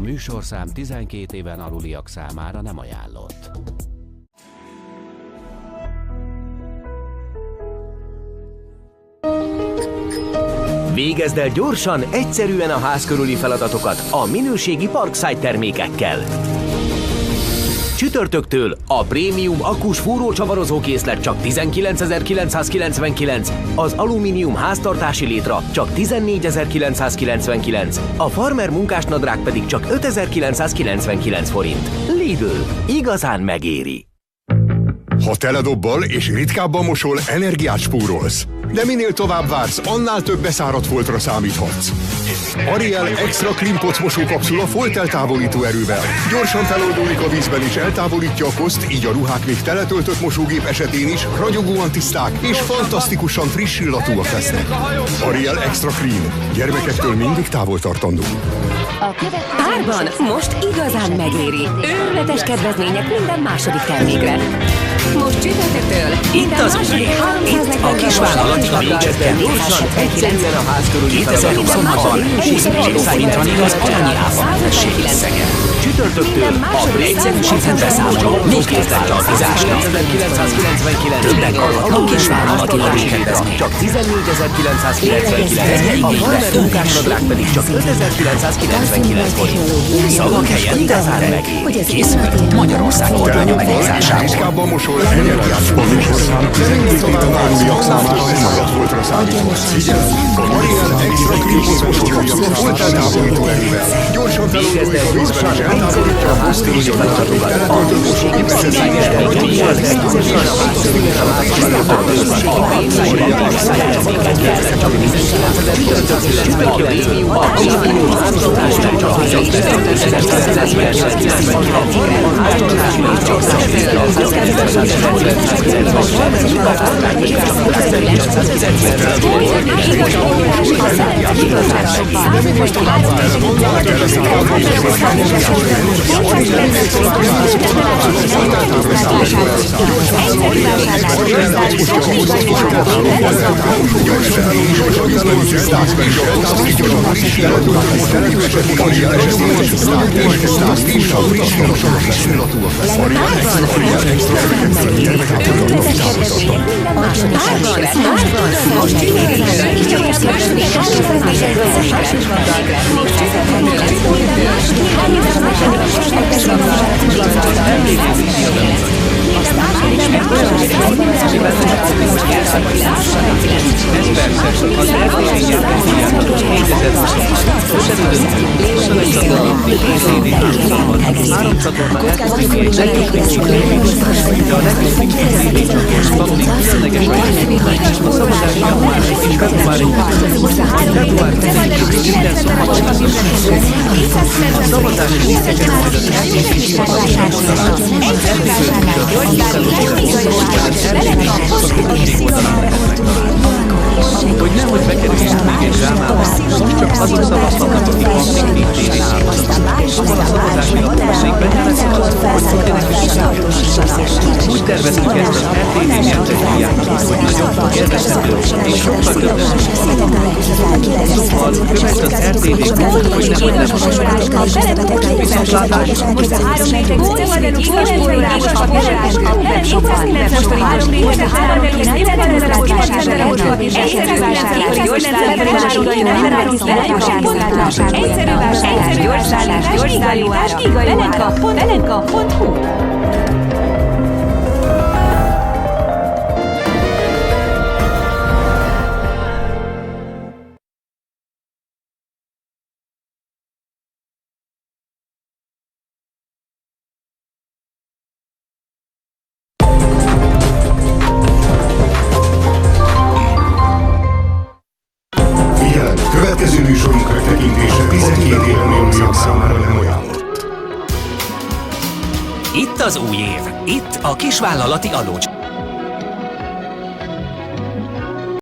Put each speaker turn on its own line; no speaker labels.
műsorszám 12 éven aluliak számára nem ajánlott.
Végezd el gyorsan, egyszerűen a ház körüli feladatokat a minőségi Parkside termékekkel. Csütörtöktől a prémium akkus fúrócsavarozókészlet csak 19.999, az alumínium háztartási létra csak 14.999, a farmer munkásnadrág pedig csak 5.999 forint. Lidl, igazán megéri!
Ha teledobbal és ritkábban mosol, energiát spórolsz. De minél tovább vársz, annál több beszáradt foltra számíthatsz. Ariel Extra Clean Poc mosókapszula folteltávolító erővel. Gyorsan feloldódik a vízben és eltávolítja a koszt, így a ruhák még teletöltött mosógép esetén is ragyogóan tiszták és fantasztikusan friss illatúak lesznek. Ariel Extra Clean. Gyermekektől mindig távol tartandó.
Árban most igazán megéri. Őrületes kedvezmények minden második termékre. Most csütörtöktől
Itt az új, itt a kisvállalati végezden gyorsan, egyszerűen a ház körüli 2026-ban minőségszámítani az alanyi áfamentes összeget. Csütörtöktől a egyszerűsített beszámoló még kézleltartozásra. 1999 többek hallgatnak kisvállalati végezden. Csak 14.999, a farmer munkásnadrág pedig csak 5.999 forint. Szavak helyen igazán megéri. Készült Magyarország kormánya megbízásából.
Ritkábban mosol, energiát spórolsz. De minél tovább aluliak számára nem ajat foltra számíthatsz. Figyelj! Ariel Extra Clean Poc mosókapszula folteltávolító erővel. Gyorsan feloldódik a vízben és eltávolítja a koszt, így a ruhák még teletöltött mosógép esetén is
hogy nehogy bekerüljünk még egy drámába, csak azok szavazhatnak, akik aktív tévén állnak. Abban a szavazási lehetőségben úgy tervezünk ezt az RTV nyertesdíját, hogy nagyobb, élvezhető és sokkal több szóval kövesd az RTV-t, hogy nehogy nem viszontlátásra.
Egyszerű vásárlás, gyors szállítás, Belenka.hu.
Következő műsorunk megtekintése 12 éven aluliak számára nem ajánlott.
Itt az új év, itt a kisvállalati alócs.